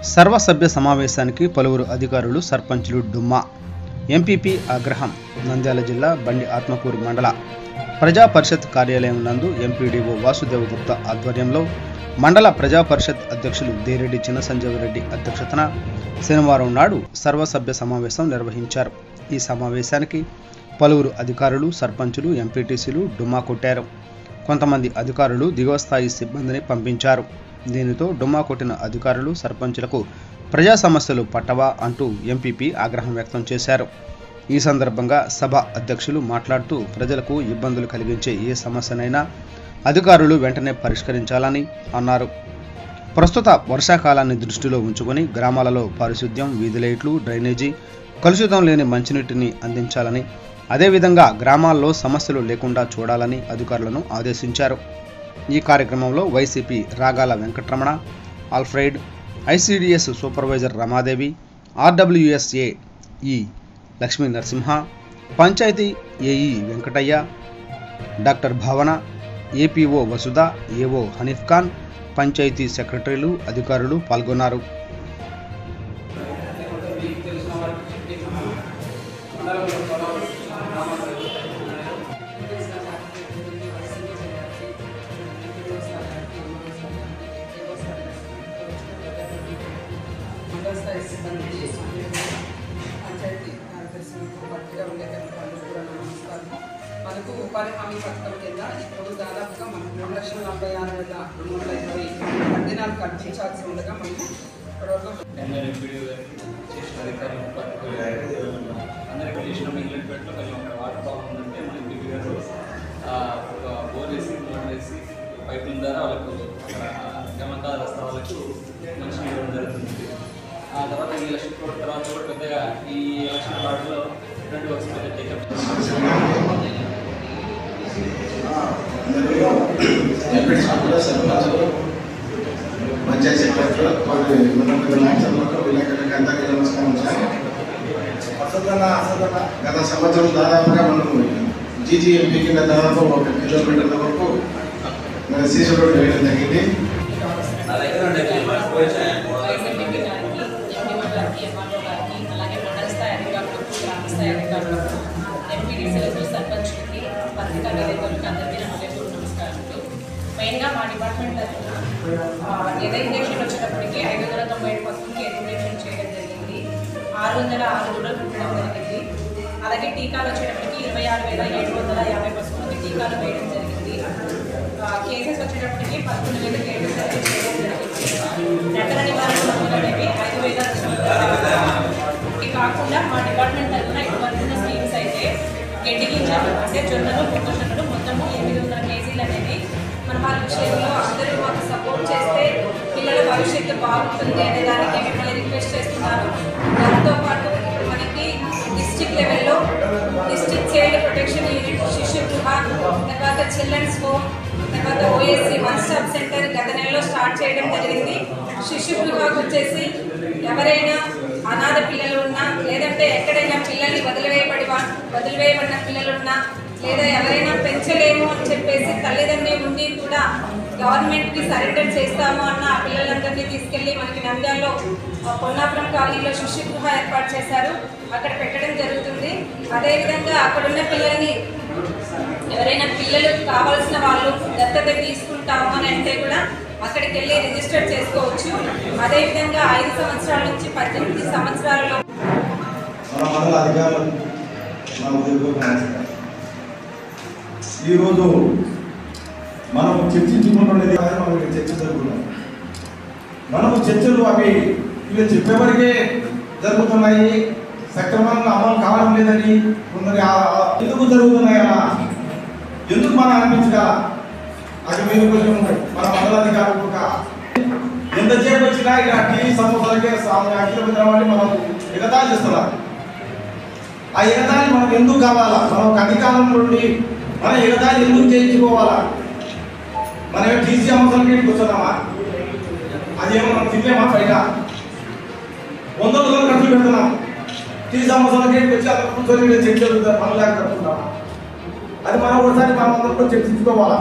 సర్వసభ్య సమావేశానికి పలువురు అధికారులు, సర్పంచులు డుమ్మా. ఎంపీపీ ఆగ్రహం. నంద్యాల జిల్లా బండి ఆత్మకూరు మండల ప్రజా పరిషత్ కార్యాలయం నందు ఎంపీడీఓ వాసుదేవ్ గుప్తా ఆధ్వర్యంలో మండల ప్రజా పరిషత్ అధ్యక్షులు దేరెడ్డి చిన్నసంజీవరెడ్డి అధ్యక్షతన శనివారం నాడు సర్వసభ్య సమావేశం నిర్వహించారు. ఈ సమావేశానికి పలువురు అధికారులు, సర్పంచులు, ఎంపీటీసీలు డుమ్మా కొట్టారు. కొంతమంది అధికారులు దిగువ స్థాయి సిబ్బందిని పంపించారు. దీనితో డుమ్మా కొట్టిన అధికారులు, సర్పంచులకు ప్రజా సమస్యలు పట్టవా అంటూ ఎంపీపీ ఆగ్రహం వ్యక్తం చేశారు. ఈ సందర్భంగా సభ అధ్యక్షులు మాట్లాడుతూ ప్రజలకు ఇబ్బందులు కలిగించే ఏ సమస్యనైనా అధికారులు వెంటనే పరిష్కరించాలని అన్నారు. ప్రస్తుత వర్షాకాలాన్ని దృష్టిలో ఉంచుకొని గ్రామాలలో పారిశుద్ధ్యం, వీధి లైట్లు, డ్రైనేజీ, కలుషితం లేని మంచినీటిని అందించాలని, అదేవిధంగా గ్రామాల్లో సమస్యలు లేకుండా చూడాలని అధికారులను ఆదేశించారు. ఈ కార్యక్రమంలో YCP Ragala Venkataramana, Alfred, ICDS supervisor Ramadevi, RWS AE Lakshmi Narasimha, panchayati AE Venkataiah, doctor Bhavana, APO Vasudha, AO Hanif Khan, panchayati సెక్రటరీలు, అధికారులు పాల్గొన్నారు. పంచాయతీ కార్యదర్శులకు భర్తీగా ఉండే కూడా నమస్కారం. మనకు ఉపాధి హామీ పథకం కింద ఇప్పుడు దాదాపుగా మనకు 2,46,220 దినాలు కల్పించాల్సి ఉండగా మనకు ఇప్పటివరకు అందరికీ చేసిన మిగిలినట్లో కొంచెం అక్కడ వాటర్ బాగుందంటే మనకి బిల్లు బోర్ వేసి మోటర్ వేసి పైపుల ద్వారా వాళ్ళకు గమంతా రస్తా వాళ్ళకు మంచి ఇవ్వడం జరుగుతుంది. ఆ తర్వాత ఈ ఎలక్షన్ కోడ్ తర్వాత కూడా పెద్దగా ఈ ఎలక్షన్ వార్డులో రెండు వర్క్స్ పెద్ద టేకప్ పంచాయతీ సెక్రటరీ గత సంవత్సరం దాదాపుగా మనం జీజీఎంపీ కింద దాదాపు 1 కిలోమీటర్ల వరకు మన సీసీ రోడ్ వేయడం జరిగింది. సర్పంచ్లకి, పత్రికా విలేకరులకి అందరికీ నమస్కారాలు. మెయిన్గా మా డిపార్ట్మెంట్ తరఫున ఎదైంజెక్షన్ వచ్చేటప్పటికి 591 పశువులకి ఎదైంజెక్షన్ చేయడం జరిగింది. 606 దూడలు పుట్టడం జరిగింది. అలాగే టీకాలు వచ్చేటప్పటికి 26,750 పశువులకి టీకాలు వేయడం జరిగింది. కేసెస్ వచ్చేటప్పటికి 11,000 కేసెస్ చేయడం జరిగింది. నగర నివారణ మందులు అనేవి 5,000 ఇది కాకుండా మా డిపార్ట్మెంట్ తరఫున ఇటువంటి స్కీమ్స్ అయితే గడ్డి గింజలు అంటే జొన్నలు, మొక్కజొన్నలు మొత్తము 800 కేజీలు అనేది మన వాళ్ళ విషయంలో అందరూ మాకు సపోర్ట్ చేస్తే పిల్లల భవిష్యత్తు బాగుంటుంది అనే దానికి మిమ్మల్ని రిక్వెస్ట్ చేస్తున్నాను. దాంతో పాటు మనకి డిస్ట్రిక్ట్ లెవెల్లో డిస్ట్రిక్ట్ చైల్డ్ ప్రొటెక్షన్ యూనిట్, శిశు గృహ, తర్వాత చిల్డ్రన్స్ హోమ్, తర్వాత ఓఎస్సీ 1 స్టాప్ సెంటర్ గత నెలలో స్టార్ట్ చేయడం జరిగింది. శిశు గృహకు వచ్చేసి ఎవరైనా అనాథ పిల్లలు ఉన్నా, లేదంటే ఎక్కడైనా పిల్లల్ని వదిలివేయబడిన పిల్లలున్నా, లేదా ఎవరైనా పెంచలేము అని చెప్పేసి తల్లిదండ్రులు ఉండి కూడా గవర్నమెంట్కి సరెండర్ చేస్తాము అన్న ఆ పిల్లలందరినీ తీసుకెళ్ళి మనకి నంద్యాలలో పొన్నాపురం కాలనీలో శిశు గృహ ఏర్పాటు చేశారు. అక్కడ పెట్టడం జరుగుతుంది. అదేవిధంగా అక్కడున్న పిల్లల్ని ఎవరైనా పిల్లలు కావాల్సిన వాళ్ళు దత్తత తీసుకుంటాము అని అంటే కూడా అక్కడికి వెళ్ళి రిజిస్టర్ చేసుకోవచ్చు. అదేవిధంగా 5 సంవత్సరాల నుంచి 18 సంవత్సరాలలో ఈరోజు మనం చర్చించుకుంటున్నది మనం చర్చ జరుగుతున్నాం. మనము చర్చలు అవి వీళ్ళు చెప్పేవరకే జరుగుతున్నాయి, సక్రమంగా అమలు కావడం లేదని కొందరు ఎందుకు జరుగుతున్నాయా, ఎందుకు మనం అనిపించగల అది మీరు కొంచెం మన మండలాధికారులు ఎంతసేపు వచ్చినా ఇక టీవీ సమూహాలకే అఖిలపతి మనం ఎగతాళి చేస్తున్నారు. ఆ ఎగతాళి మనకు ఎందుకు కావాలా? మనం అధికారం నుండి మనం ఎగతాళి ఎందుకు చేయించుకోవాలా? మనం టీసీ అంశాలకి కూర్చున్నామా? అదేమో మనం తినలేమా? పైగా 100 ఖర్చు పెడుతున్నాం. టీసీ అంశాలకి వచ్చి అక్కడ కూర్చొని చర్చలు పనులు లేకపోతున్నామా? అది మనం ఒకసారి మనం అందరూ చర్చించుకోవాలా.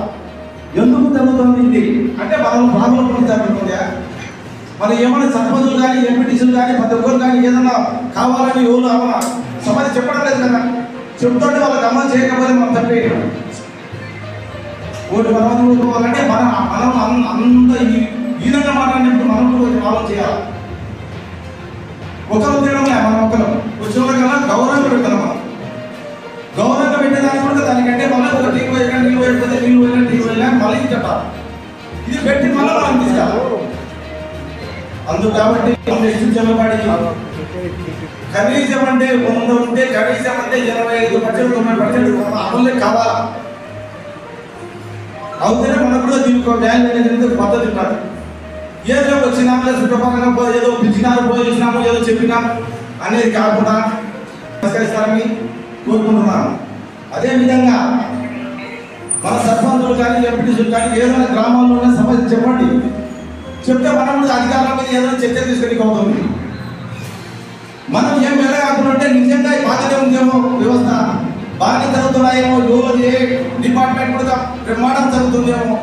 ఎందుకు జరుగుతుంది ఇది అంటే మనం బాధపడుతుంది జరుగుతుందా? మరి ఏమైనా సర్పంచులు కానీ ఎంపీటీసీలు కానీ ప్రతి ఒక్కరు కానీ ఏదన్నా కావాలని ఎవరు సమాజం చెప్పడం లేదు కదా. చెప్తుంటే వాళ్ళకి అమలు చేయకపోతే మనం తప్పే. ఒకటి అంటే మనం అంత ఈ విధంగా మాట్లాడినప్పుడు మనం కూడా ఆలోచన చేయాలి. ఒకరు తినడం మనం ఒకరు వచ్చిన కన్నా గౌరవంగా పెడతాం. మనం గౌరవంగా పెట్టేదానికి కూడా దానికంటే మళ్ళీ ఒక టీ పోయినా నీళ్ళు పోయిపోతే నీళ్ళు పోయినా టీ పోయినా మళ్ళీ చెప్పాలి. ఇది పెట్టి మళ్ళీ మనం తీసుకోవాలి. అందుకు కాబట్టి చెప్పబడి కనీసం అంటే 100 ఉంటే కనీసం అంటే 85% 90% అమలే కావాలా. అవుతేనే మనకు కూడా దీనికి వాల్యూ అనేది పద్ధతి ఉంటారు. ఏదో వచ్చినాము చుట్టుపక్కల ఏదో పిలిచినారు పోయినాము ఏదో చెప్పినాం అనేది కాకుండా నమస్కరిస్తారని కోరుకుంటున్నాను. అదేవిధంగా మన సర్పంచులు కానీ ఎంపీటీసీలు కానీ ఏదైనా గ్రామాల్లో ఉన్న సమస్య చెప్పండి. చెప్తే మనం కూడా అధికారుల మీద ఏదైనా చర్చ తీసుకొని అవుతుంది. మనం ఏం వెళ్ళగాకుంటే నిజంగా బాధ్యత ఉందేమో, వ్యవస్థ బాగా జరుగుతున్నాయేమో, ఏ డిపార్ట్మెంట్ కూడా బ్రహ్మాండం జరుగుతుందేమో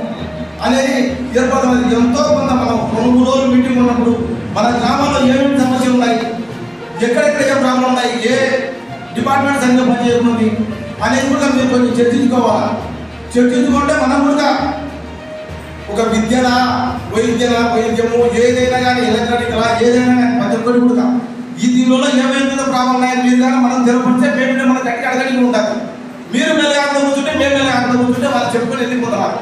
అనేది ఏర్పడుతున్నది. ఎంతో కొంత మనం 2-3 రోజులు మీటింగ్ ఉన్నప్పుడు మన గ్రామంలో ఏమేమి సమస్యలు ఉన్నాయి, ఎక్కడెక్కడ ఏ ప్రాబ్లం ఉన్నాయి, ఏ డిపార్ట్మెంట్ సరిగ్గా పనిచేస్తుంది అనేది కూడా మీరు కొంచెం చర్చించుకోవాలా. చర్చించుకుంటే మనం కూడా ఒక విద్యనా వైద్యము ఏదైనా కానీ ఎలక్ట్రానిక్లా ఏదైనా కానీ ప్రతి ఒక్కటి కూడా ఈ దీనిలో ఏమైనా ప్రాబ్లం ఉన్నాయని మీరు కానీ మనం తెలపడితే మేము మనం గట్టిగా అడగలిగి ఉండాలి. మీరు మేలు ఆటలో కూర్చుంటే మేము మేలు ఆటలో కూర్చుంటే వాళ్ళు చెప్పుకొని వెళ్ళిపోతున్నారు.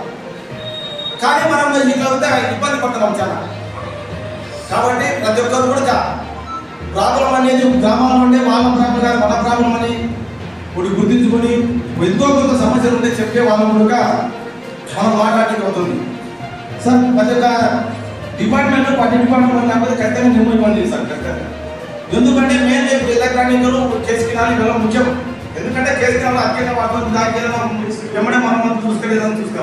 కానీ మనం ఇట్లా ఉంటే ఇబ్బంది పడుతున్నాం చాలా. కాబట్టి ప్రతి ఒక్కరు కూడా ప్రాబ్లం అనేది గ్రామాల్లో ఉండే వాళ్ళ ప్రాబ్లం కాదు మన ప్రాబ్లం అని ఇప్పుడు గుర్తించుకొని ఎంతో కొంత సమస్యలు ఉంటే చెప్పే వాళ్ళ కూడా మనం మాట్లాడడానికి అవుతుంది. సార్ ప్రతి ఒక్క డిపార్ట్మెంట్ ప్రతి డిపార్ట్మెంట్ కాకపోతే ఖచ్చితంగా నిర్ణయం సార్ ఖచ్చితంగా. ఎందుకంటే మేము ఎలక్ట్రానిక్లు చేసుకున్నాను ఇవాళ ముఖ్యం. ఎందుకంటే చేసుకున్న అత్యంత వాడుతుంది దానికి వెంబడే మనం చూసుకోలేదని చూసుకోవాలి.